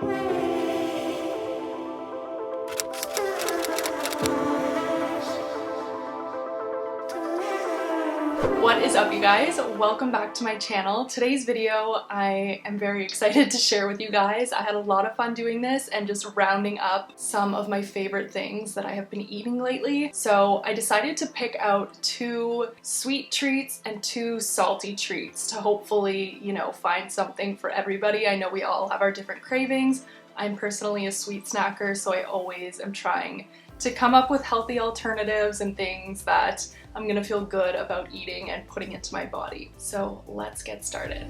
What is up, you guys? Welcome back to my channel. Today's video I am very excited to share with you guys. I had a lot of fun doing this and just rounding up some of my favorite things that I have been eating lately. So I decided to pick out 2 sweet treats and 2 salty treats to hopefully, you know, find something for everybody. I know we all have our different cravings. I'm personally a sweet snacker, so I always am trying to come up with healthy alternatives and things that I'm gonna feel good about eating and putting into my body. So let's get started.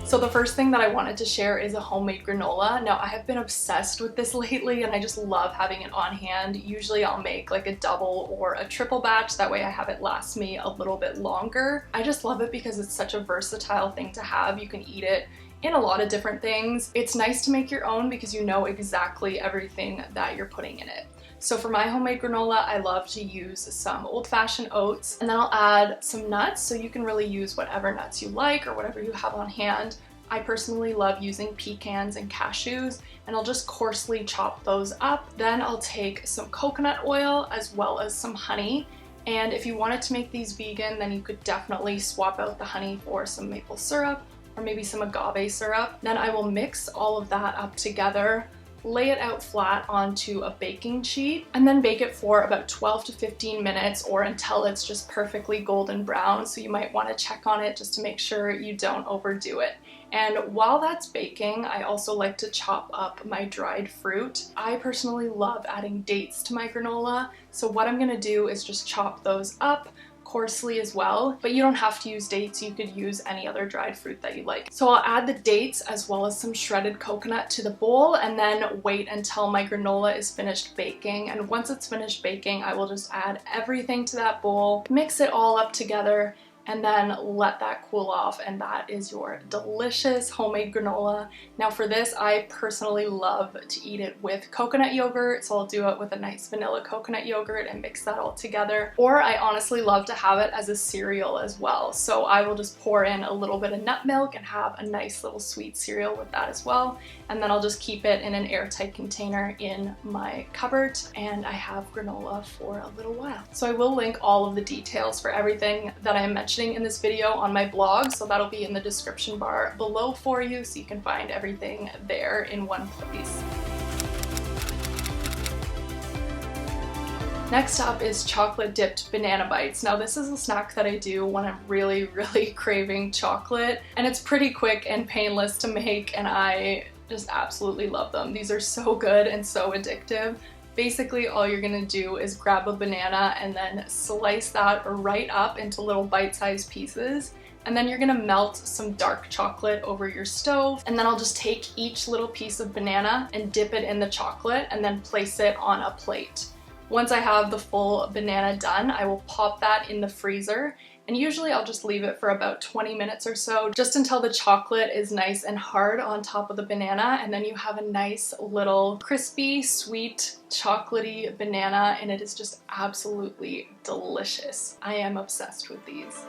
So the first thing that I wanted to share is a homemade granola. Now I have been obsessed with this lately and I just love having it on hand. Usually I'll make like a double or a triple batch, that way I have it last me a little bit longer. I just love it because it's such a versatile thing to have. You can eat it in a lot of different things. It's nice to make your own because you know exactly everything that you're putting in it. So for my homemade granola, I love to use some old-fashioned oats, and then I'll add some nuts, so you can really use whatever nuts you like or whatever you have on hand. I personally love using pecans and cashews, and I'll just coarsely chop those up. Then I'll take some coconut oil as well as some honey. And if you wanted to make these vegan, then you could definitely swap out the honey for some maple syrup or maybe some agave syrup. Then I will mix all of that up together, lay it out flat onto a baking sheet, and then bake it for about 12 to 15 minutes or until it's just perfectly golden brown. So you might want to check on it just to make sure you don't overdo it. And while that's baking, I also like to chop up my dried fruit. I personally love adding dates to my granola. So what I'm gonna do is just chop those up coarsely as well, but you don't have to use dates. You could use any other dried fruit that you like. So I'll add the dates as well as some shredded coconut to the bowl and then wait until my granola is finished baking. And once it's finished baking, I will just add everything to that bowl, mix it all up together, and then let that cool off, and that is your delicious homemade granola. Now for this, I personally love to eat it with coconut yogurt, so I'll do it with a nice vanilla coconut yogurt and mix that all together. Or I honestly love to have it as a cereal as well, so I will just pour in a little bit of nut milk and have a nice little sweet cereal with that as well. And then I'll just keep it in an airtight container in my cupboard, and I have granola for a little while. So I will link all of the details for everything that I mentioned in this video on my blog, so that'll be in the description bar below for you, so you can find everything there in one place. Next up is chocolate dipped banana bites. Now this is a snack that I do when I'm really craving chocolate, and it's pretty quick and painless to make, and I just absolutely love them. These are so good and so addictive. Basically, all you're gonna do is grab a banana and then slice that right up into little bite-sized pieces. And then you're gonna melt some dark chocolate over your stove. And then I'll just take each little piece of banana and dip it in the chocolate and then place it on a plate. Once I have the full banana done, I will pop that in the freezer. And usually I'll just leave it for about 20 minutes or so, just until the chocolate is nice and hard on top of the banana, and then you have a nice little crispy, sweet, chocolatey banana, and it is just absolutely delicious. I am obsessed with these.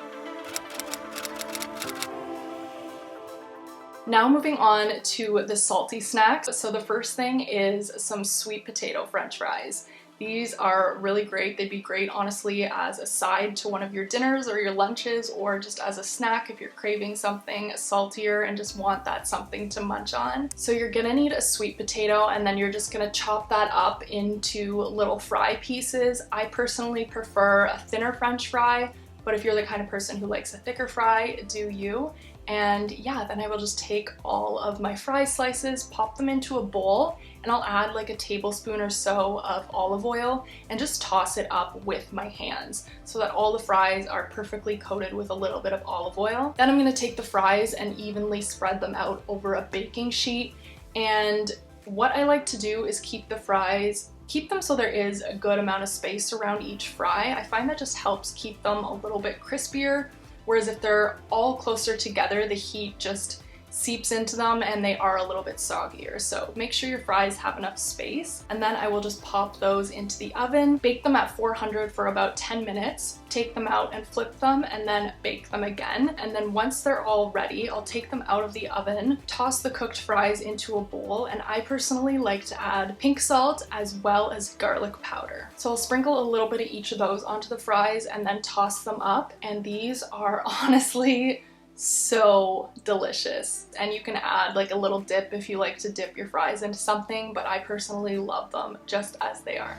Now moving on to the salty snacks. So the first thing is some sweet potato French fries. These are really great. They'd be great, honestly, as a side to one of your dinners or your lunches, or just as a snack if you're craving something saltier and just want that something to munch on. So you're gonna need a sweet potato, and then you're just gonna chop that up into little fry pieces. I personally prefer a thinner French fry, but if you're the kind of person who likes a thicker fry, do you. And yeah, then I will just take all of my fry slices, pop them into a bowl, and I'll add like a tablespoon or so of olive oil and just toss it up with my hands so that all the fries are perfectly coated with a little bit of olive oil. Then I'm gonna take the fries and evenly spread them out over a baking sheet. And what I like to do is keep them so there is a good amount of space around each fry. I find that just helps keep them a little bit crispier. Whereas if they're all closer together, the heat just seeps into them and they are a little bit soggier. So make sure your fries have enough space. And then I will just pop those into the oven, bake them at 400 for about 10 minutes, take them out and flip them, and then bake them again. And then once they're all ready, I'll take them out of the oven, toss the cooked fries into a bowl, and I personally like to add pink salt as well as garlic powder. So I'll sprinkle a little bit of each of those onto the fries and then toss them up, and these are honestly so delicious. And you can add like a little dip if you like to dip your fries into something, but I personally love them just as they are.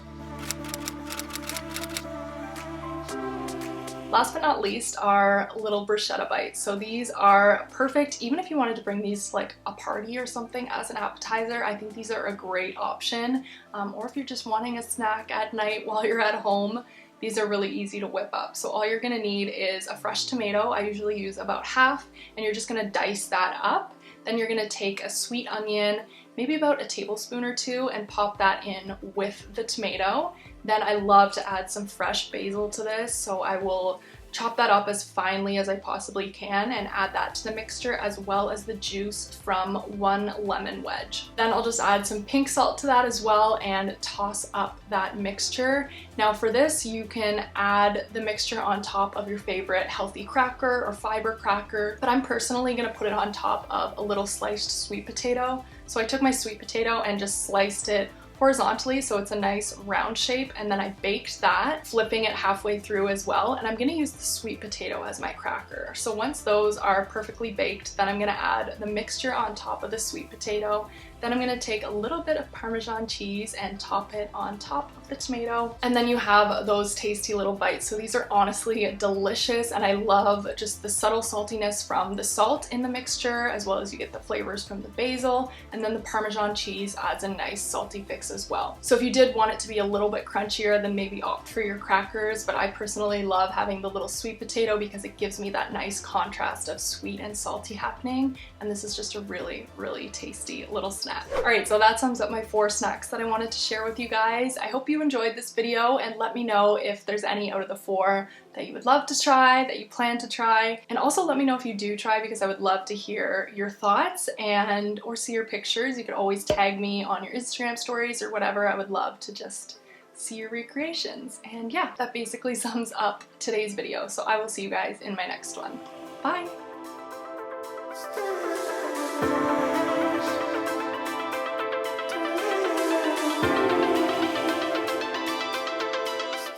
Last but not least are little Bruschetta Bites. So these are perfect even if you wanted to bring these to like a party or something as an appetizer. I think these are a great option. Or if you're just wanting a snack at night while you're at home, these are really easy to whip up. So all you're gonna need is a fresh tomato. I usually use about half, and you're just gonna dice that up. Then you're gonna take a sweet onion, maybe about a tablespoon or two, and pop that in with the tomato. Then I love to add some fresh basil to this, so I will chop that up as finely as I possibly can and add that to the mixture, as well as the juice from one lemon wedge. Then I'll just add some pink salt to that as well and toss up that mixture. Now for this, you can add the mixture on top of your favorite healthy cracker or fiber cracker, but I'm personally gonna put it on top of a little sliced sweet potato. So I took my sweet potato and just sliced it horizontally so it's a nice round shape, and then I baked that, flipping it halfway through as well, and I'm gonna use the sweet potato as my cracker. So once those are perfectly baked, then I'm gonna add the mixture on top of the sweet potato. Then I'm gonna take a little bit of Parmesan cheese and top it on top of the tomato. And then you have those tasty little bites. So these are honestly delicious, and I love just the subtle saltiness from the salt in the mixture, as well as you get the flavors from the basil, and then the Parmesan cheese adds a nice salty fix as well. So if you did want it to be a little bit crunchier, then maybe opt for your crackers, but I personally love having the little sweet potato because it gives me that nice contrast of sweet and salty happening, and this is just a really, really tasty little snack. Alright, so that sums up my 4 snacks that I wanted to share with you guys. I hope you enjoyed this video, and let me know if there's any out of the 4 that you would love to try, that you plan to try. And also let me know if you do try, because I would love to hear your thoughts and or see your pictures. You could always tag me on your Instagram stories or whatever. I would love to just see your recreations. And yeah, that basically sums up today's video. So I will see you guys in my next one. Bye!